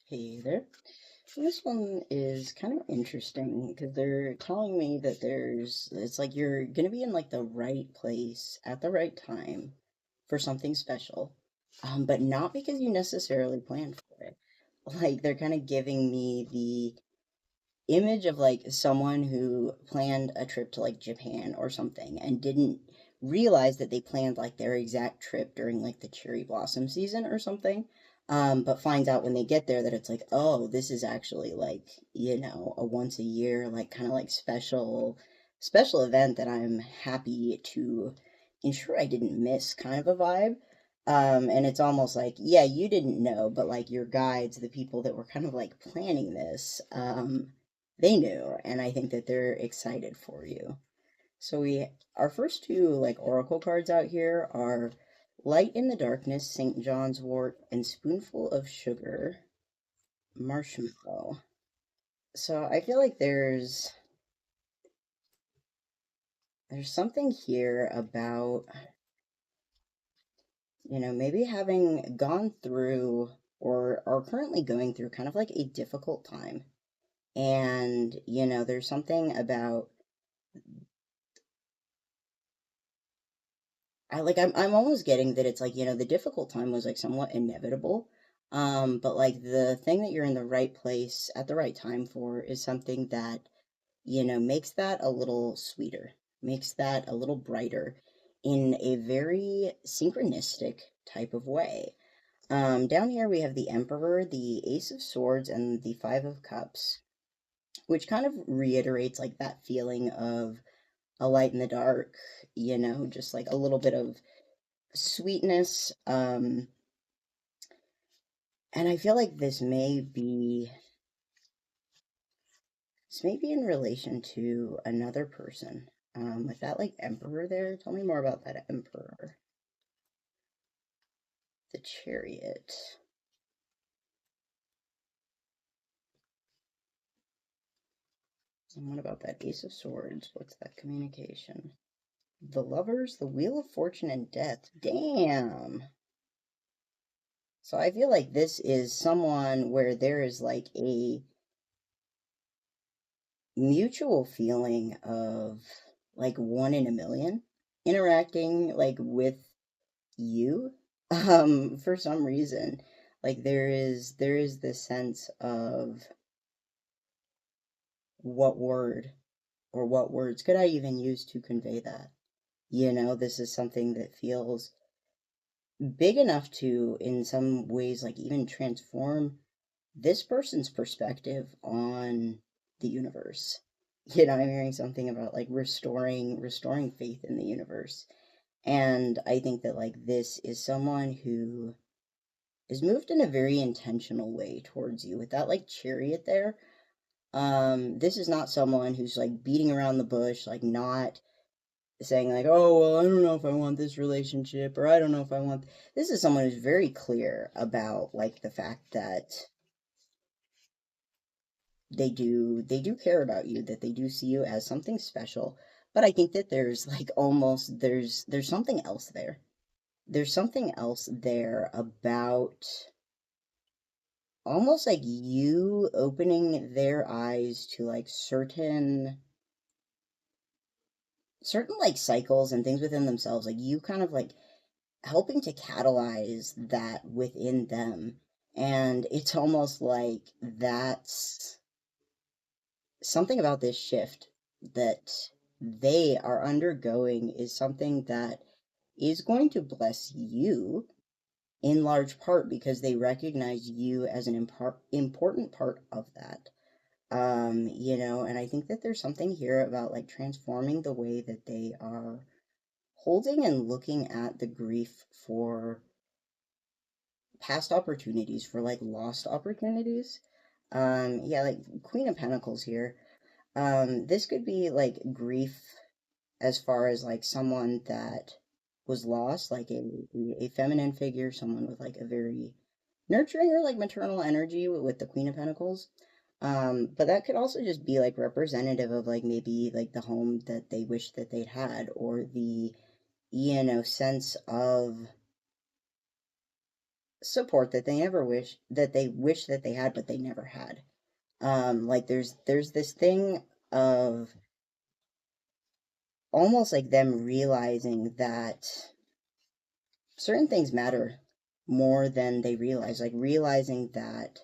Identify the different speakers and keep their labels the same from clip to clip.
Speaker 1: Hey there. So this one is kind of interesting because they're telling me that it's like you're gonna be in like the right place at the right time for something special, but not because you necessarily planned for it. Like they're kind of giving me the image of like someone who planned a trip to like Japan or something and didn't realize that they planned like their exact trip during like the cherry blossom season or something. But finds out when they get there that it's like, oh, this is actually like, a once a year, like kind of like special event that I'm happy to ensure I didn't miss kind of a vibe. And it's almost like, yeah, you didn't know, but like your guides, the people that were kind of like planning this, they knew, and I think that they're excited for you. So our first two like oracle cards out here are Light in the Darkness, St. John's Wort, and Spoonful of Sugar, Marshmallow. So I feel like there's something here about, maybe having gone through or are currently going through kind of like a difficult time. And, there's something about I'm almost getting that it's like, the difficult time was like somewhat inevitable. But like the thing that you're in the right place at the right time for is something that, makes that a little sweeter, makes that a little brighter in a very synchronistic type of way. Down here we have the Emperor, the Ace of Swords, and the Five of Cups, which kind of reiterates like that feeling of a light in the dark, just like a little bit of sweetness. And I feel like this may be in relation to another person. With that like emperor there, tell me more about that emperor. The chariot. And what about that ace of swords? What's that communication? The lovers, the wheel of fortune and death. Damn. So I feel like this is someone where there is like a mutual feeling of like one in a million interacting like with you for some reason. Like there is this sense of what word or what words could I even use to convey that. This is something that feels big enough to in some ways like even transform this person's perspective on the universe. I'm hearing something about like restoring faith in the universe. And I think that like this is someone who is moved in a very intentional way towards you. With that like chariot there, this is not someone who's like beating around the bush, like not saying like, oh well, I don't know if I want this relationship, or I don't know if I want. This is someone who's very clear about like the fact that they do care about you, that they do see you as something special. But I think that there's like almost there's something else there. There's something else there about almost like you opening their eyes to like certain like cycles and things within themselves, like you kind of like helping to catalyze that within them. And it's almost like that's something about this shift that they are undergoing is something that is going to bless you in large part because they recognize you as an important part of that. And I think that there's something here about like transforming the way that they are holding and looking at the grief for past opportunities, for like lost opportunities. Yeah, like Queen of Pentacles here. This could be like grief as far as like someone that was lost, like a feminine figure, someone with like a very nurturing or like maternal energy with the Queen of Pentacles. But that could also just be like representative of like maybe like the home that they wish that they'd had, or the sense of support that they never wish that they had, but they never had. Like there's this thing of almost like them realizing that certain things matter more than they realize. Like realizing that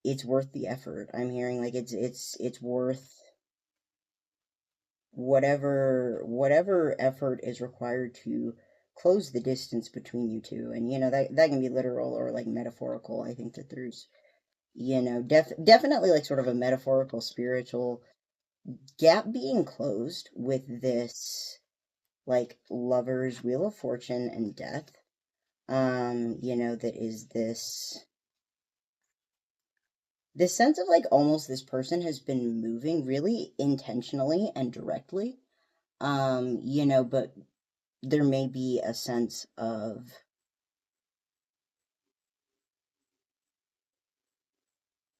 Speaker 1: it's worth the effort. I'm hearing like it's worth whatever effort is required to close the distance between you two. And that can be literal or like metaphorical. I think that there's definitely like sort of a metaphorical spiritual gap being closed with this like lover's wheel of fortune and death. That is this sense of like almost this person has been moving really intentionally and directly. But there may be a sense of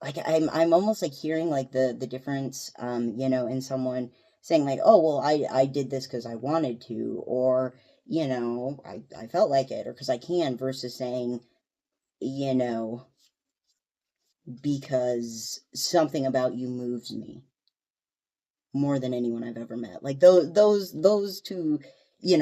Speaker 1: like I'm almost like hearing like the difference in someone saying like, oh well, I did this because I wanted to, or I felt like it, or because I can, versus saying you know because something about you moves me more than anyone I've ever met. Like those two,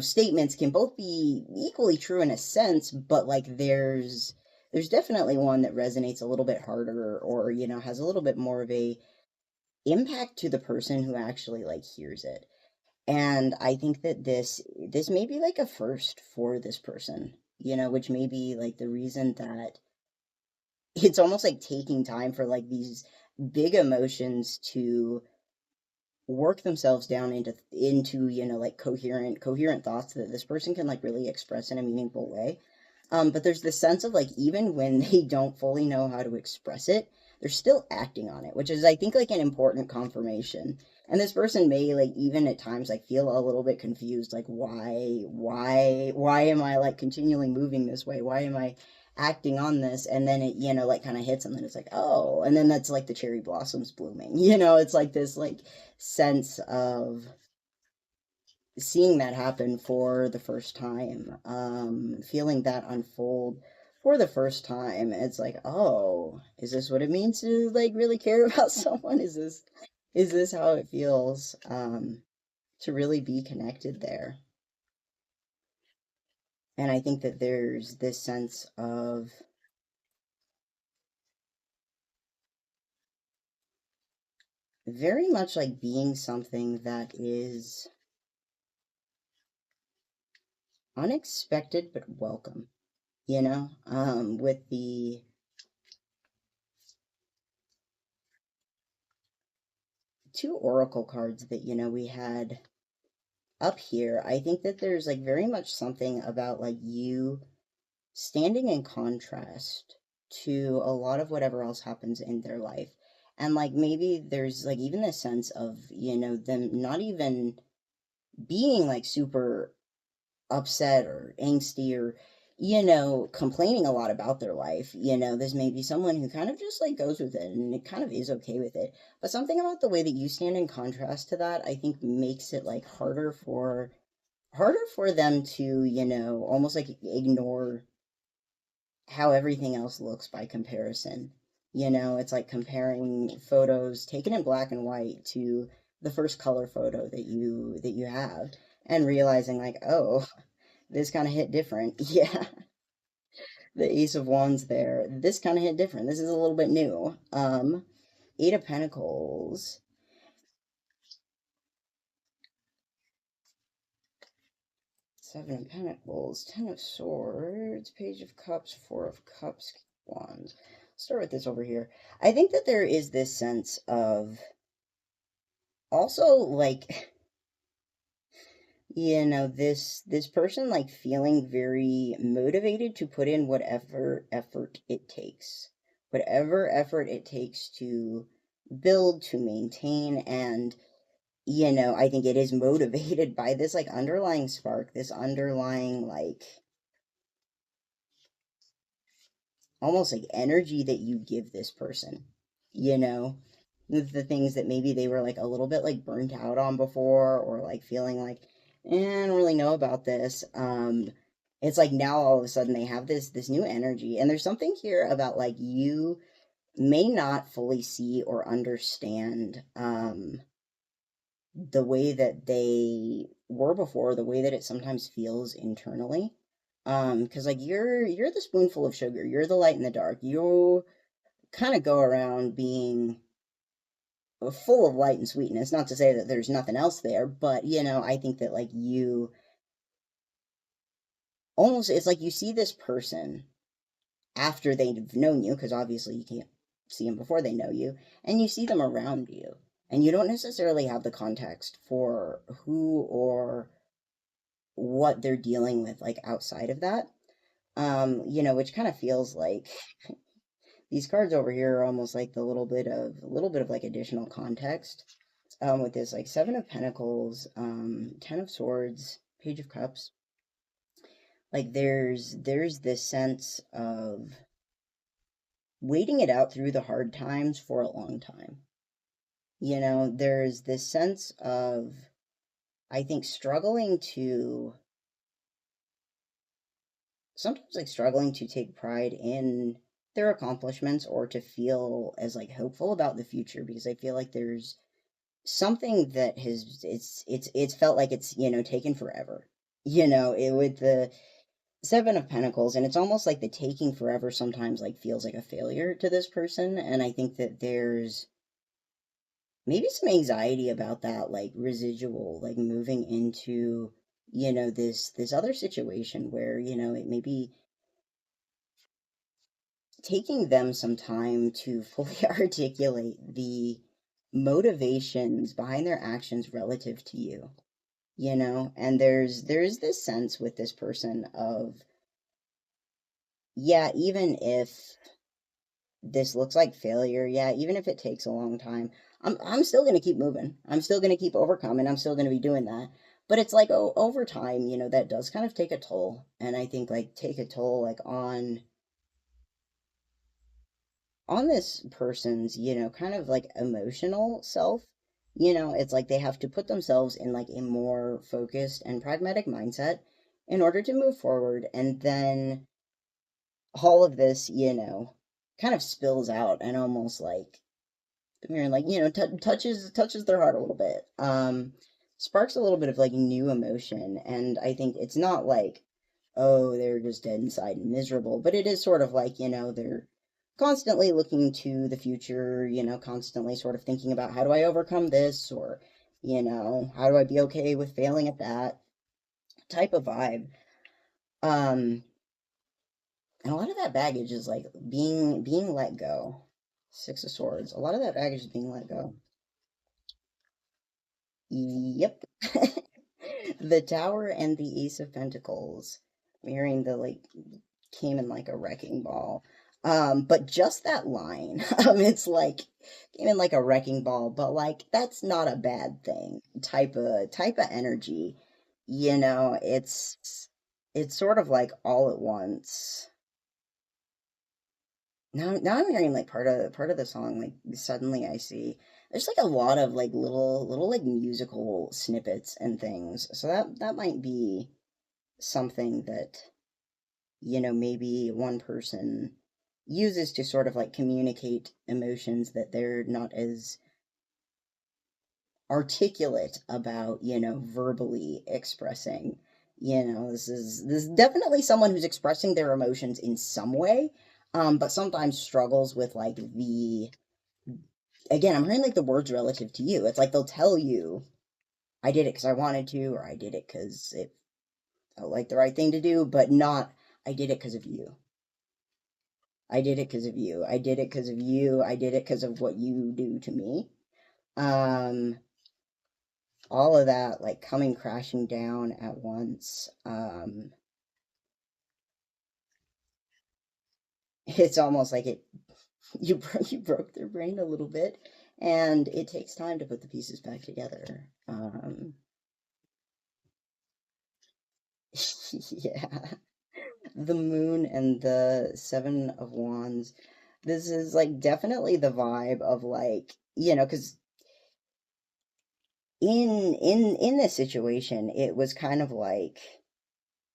Speaker 1: statements can both be equally true in a sense, but like there's definitely one that resonates a little bit harder or, has a little bit more of a impact to the person who actually like hears it. And I think that this may be like a first for this person, which may be like the reason that it's almost like taking time for like these big emotions to work themselves down into like coherent thoughts that this person can like really express in a meaningful way. But there's this sense of like even when they don't fully know how to express it, they're still acting on it, which is I think like an important confirmation. And this person may like even at times like feel a little bit confused, like why am I like continually moving this way? Why am I acting on this? And then it like kind of hits them, and it's like, oh, and then that's like the cherry blossoms blooming. It's like this like sense of seeing that happen for the first time, feeling that unfold for the first time. It's like, oh, is this what it means to like really care about someone? Is this how it feels to really be connected there? And I think that there's this sense of very much like being something that is unexpected but welcome, with the two oracle cards that we had up here. I think that there's like very much something about like you standing in contrast to a lot of whatever else happens in their life. And like maybe there's like even a sense of, them not even being like super upset or angsty or complaining a lot about their life. This may be someone who kind of just like goes with it and it kind of is okay with it. But something about the way that you stand in contrast to that, I think makes it like harder for them to, almost like ignore how everything else looks by comparison. It's like comparing photos taken in black and white to the first color photo that you have and realizing like, oh, this kind of hit different. Yeah, the Ace of Wands there. This kind of hit different. This is a little bit new. Eight of Pentacles, Seven of Pentacles, Ten of Swords, Page of Cups, Four of Cups, Wands. Start with this over here. I think that there is this sense of also like this person like feeling very motivated to put in whatever effort it takes to build, to maintain, and I think it is motivated by this like underlying spark, this underlying like almost like energy that you give this person, you know, the things that maybe they were like a little bit like burnt out on before or like feeling like, I don't really know about this. It's like now all of a sudden they have this new energy, and there's something here about like you may not fully see or understand the way that they were before, the way that it sometimes feels internally. Because like you're the spoonful of sugar, you're the light in the dark. You kind of go around being full of light and sweetness. Not to say that there's nothing else there, but I think that like you almost, it's like you see this person after they've known you, because obviously you can't see them before they know you, and you see them around you, and you don't necessarily have the context for who or what they're dealing with, like outside of that. Which kind of feels like these cards over here are almost like the little bit of like additional context. With this like Seven of Pentacles, Ten of Swords, Page of Cups. Like there's this sense of waiting it out through the hard times for a long time. There's this sense of, I think, sometimes like struggling to take pride in their accomplishments or to feel as like hopeful about the future, because I feel like there's something that has it's felt like it's taken forever. With the Seven of Pentacles, and it's almost like the taking forever sometimes like feels like a failure to this person, and I think that there's maybe some anxiety about that, like residual, like moving into this other situation where it may be taking them some time to fully articulate the motivations behind their actions relative to you. And there's this sense with this person of, yeah, even if this looks like failure, yeah, even if it takes a long time, I'm still going to keep moving. I'm still going to keep overcoming. I'm still going to be doing that. But it's like, over time, that does kind of take a toll. And I think like take a toll like on this person's, kind of like emotional self. It's like they have to put themselves in like a more focused and pragmatic mindset in order to move forward. And then all of this, kind of spills out and almost like, mirror, like, touches their heart a little bit. Sparks a little bit of like new emotion. And I think it's not like, oh, they're just dead inside and miserable, but it is sort of like, they're constantly looking to the future, constantly sort of thinking about how do I overcome this, or, how do I be okay with failing at that type of vibe. And a lot of that baggage is like being let go. Six of Swords. A lot of that baggage is being let go. Yep. The Tower and the Ace of Pentacles. Mirroring the like came in like a wrecking ball. But just that line, it's like came in like a wrecking ball, but like that's not a bad thing. Type of energy. It's sort of like all at once. Now I'm hearing like part of the song, like suddenly I see there's like a lot of like little like musical snippets and things. So that might be something that maybe one person uses to sort of like communicate emotions that they're not as articulate about, verbally expressing. This is definitely someone who's expressing their emotions in some way, but sometimes struggles with like the, again, I'm hearing like the words relative to you. It's like they'll tell you, I did it because I wanted to, or I did it because it felt like the right thing to do, but not, I did it because of you. I did it because of you. I did it because of you. I did it because of what you do to me. Um, all of that like coming crashing down at once. It's almost like you broke their brain a little bit, and it takes time to put the pieces back together. Yeah, the Moon and the Seven of Wands. This is like definitely the vibe of like, because in this situation, it was kind of like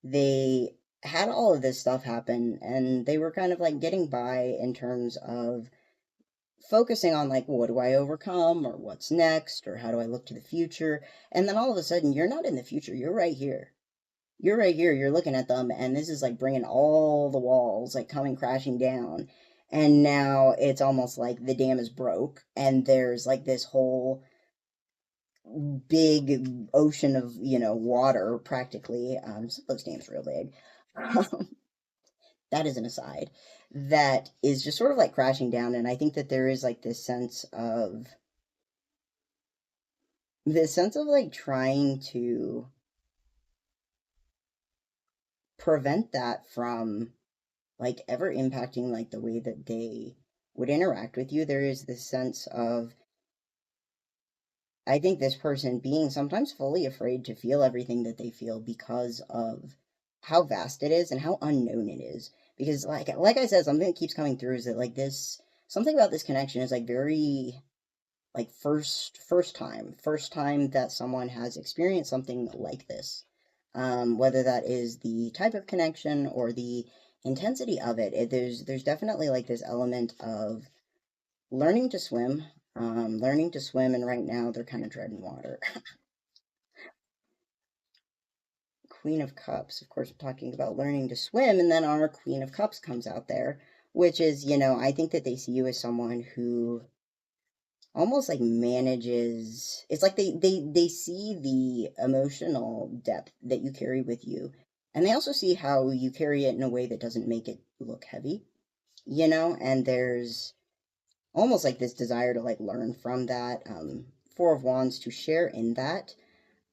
Speaker 1: they had all of this stuff happen, and they were kind of like getting by in terms of focusing on like what do I overcome or what's next or how do I look to the future. And then all of a sudden you're not in the future, you're right here. You're right here, you're looking at them, and this is like bringing all the walls like coming crashing down. And now it's almost like the dam is broke, and there's like this whole big ocean of, water practically. Some of those dams real big. That is an aside. That is just sort of like crashing down, and I think that there is like this sense of like trying to prevent that from like ever impacting like the way that they would interact with you. There is this sense of, I think, this person being sometimes fully afraid to feel everything that they feel because of how vast it is and how unknown it is. Because like I said, something that keeps coming through is that like this something about this connection is like very like first time that someone has experienced something like this, whether that is the type of connection or the intensity of it, there's definitely like this element of learning to swim, and right now they're kind of treading water. Queen of Cups, of course, we're talking about learning to swim, and then our Queen of Cups comes out there, which is, I think that they see you as someone who almost like manages. It's like they see the emotional depth that you carry with you, and they also see how you carry it in a way that doesn't make it look heavy, and there's almost like this desire to like learn from that. Four of Wands to share in that,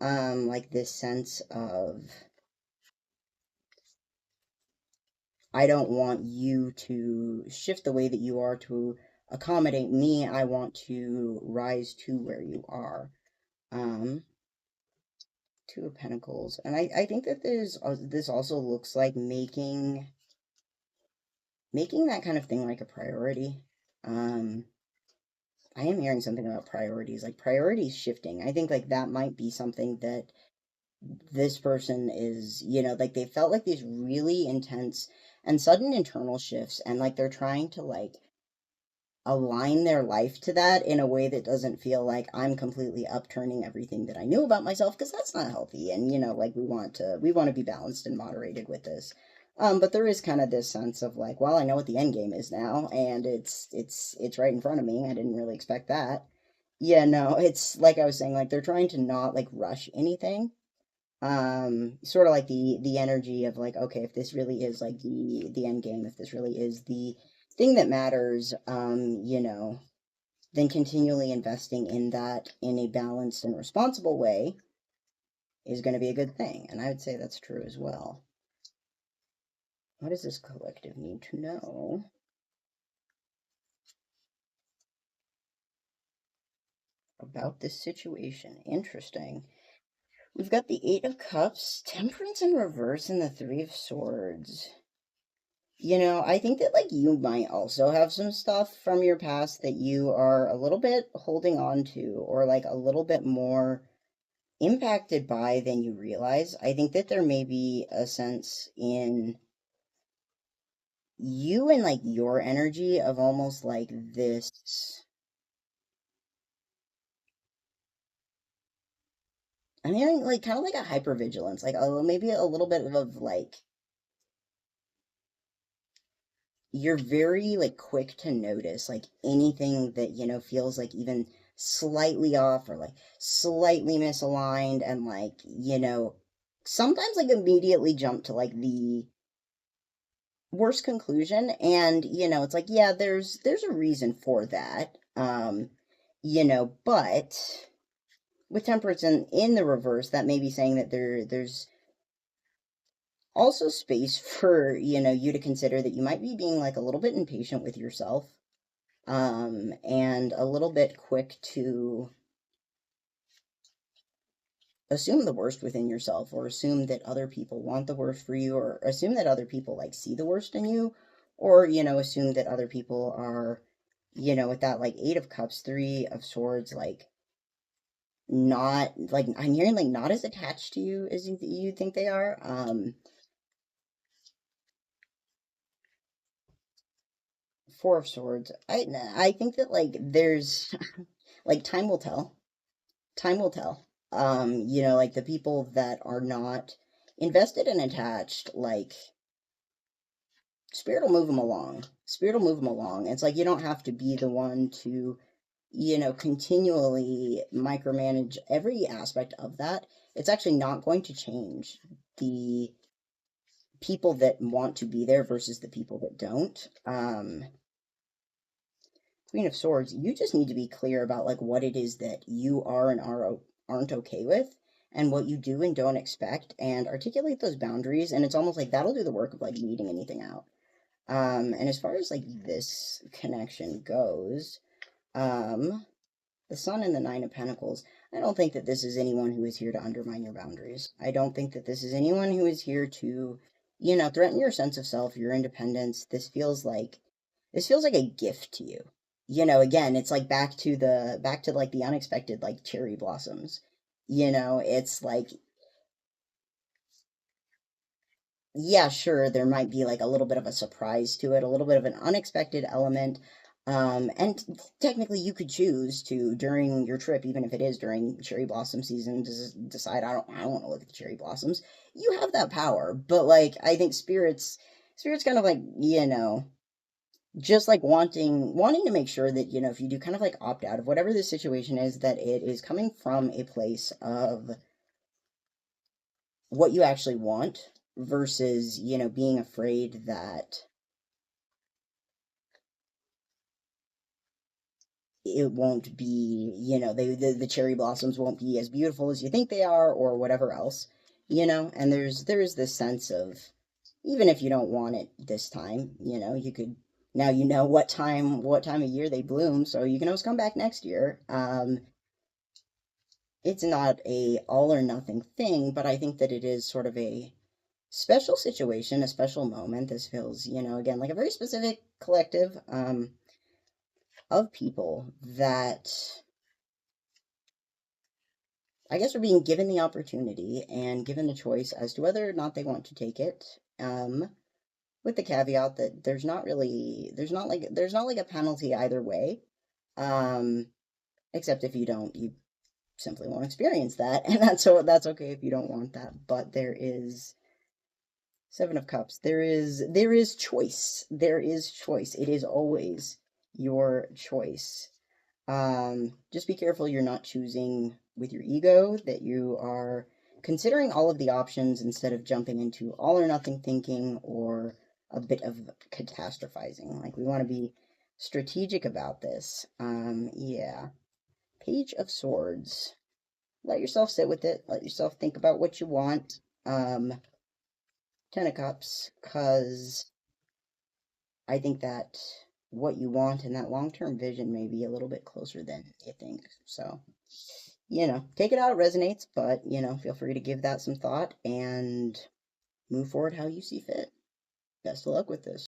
Speaker 1: like this sense of, I don't want you to shift the way that you are to accommodate me. I want to rise to where you are. um Two of Pentacles. And I think that this also looks like making that kind of thing like a priority. Um, I am hearing something about priorities, like priorities shifting. I think like that might be something that this person is, like they felt like these really intense and sudden internal shifts, and like they're trying to like align their life to that in a way that doesn't feel like I'm completely upturning everything that I knew about myself, because that's not healthy. And like we want to be balanced and moderated with this. But there is kind of this sense of like, well, I know what the end game is now, and it's right in front of me. I didn't really expect that. Yeah, no, it's like I was saying, like they're trying to not like rush anything. Sort of like the energy of like, okay, if this really is like the end game, if this really is the thing that matters, then continually investing in that in a balanced and responsible way is going to be a good thing. And I would say that's true as well. What does this collective need to know about this situation? Interesting. We've got the Eight of Cups, Temperance in reverse, and the Three of Swords. I think that like you might also have some stuff from your past that you are a little bit holding on to, or like a little bit more impacted by than you realize. I think that there may be a sense in you and like your energy of almost like this. I'm hearing like kind of like a hypervigilance, like maybe a little bit of like you're very like quick to notice like anything that feels like even slightly off or like slightly misaligned, and like sometimes like immediately jump to like the worst conclusion. And it's like, yeah, there's a reason for that. But with Temperance in the reverse, that may be saying that there's also space for you to consider that you might be being like a little bit impatient with yourself, and a little bit quick to assume the worst within yourself, or assume that other people want the worst for you, or assume that other people like see the worst in you, or assume that other people are with that like Eight of Cups, Three of Swords, like not like I'm hearing like not as attached to you as you think they are. Four of Swords. I think that like there's like time will tell. Time will tell. Like the people that are not invested and attached, like Spirit will move them along. Spirit will move them along. It's like you don't have to be the one to, continually micromanage every aspect of that. It's actually not going to change the people that want to be there versus the people that don't. Queen of Swords, you just need to be clear about like what it is that you are and aren't okay with and what you do and don't expect and articulate those boundaries, and it's almost like that'll do the work of like weeding anything out. And as far as like this connection goes, the Sun and the Nine of Pentacles, I don't think that this is anyone who is here to undermine your boundaries. I don't think that this is anyone who is here to, threaten your sense of self, your independence. This feels like a gift to you. Again, it's like back to like the unexpected like cherry blossoms. It's like, yeah, sure, there might be like a little bit of a surprise to it, a little bit of an unexpected element. And technically, you could choose to during your trip, even if it is during cherry blossom season, to decide I don't want to look at the cherry blossoms. You have that power, but like I think spirits kind of like just like wanting to make sure that if you do kind of like opt out of whatever the situation is, that it is coming from a place of what you actually want versus being afraid that it won't be the cherry blossoms won't be as beautiful as you think they are or whatever else. And there is this sense of, even if you don't want it this time, you could, now what time of year they bloom, so you can always come back next year. It's not a all or nothing thing, but I think that it is sort of a special situation, a special moment. This feels, again, like a very specific collective of people that I guess are being given the opportunity and given the choice as to whether or not they want to take it. With the caveat that there's not like a penalty either way. Um, except if you don't, you simply won't experience that, and that's okay if you don't want that. But there is Seven of Cups. There is choice. There is choice. It is always your choice. Just be careful you're not choosing with your ego, that you are considering all of the options instead of jumping into all or nothing thinking or a bit of catastrophizing. Like, we want to be strategic about this. Yeah. Page of Swords. Let yourself sit with it. Let yourself think about what you want. Ten of Cups, because I think that what you want and that long-term vision may be a little bit closer than you think. So, take it how it resonates, but, feel free to give that some thought and move forward how you see fit. Best of luck with this.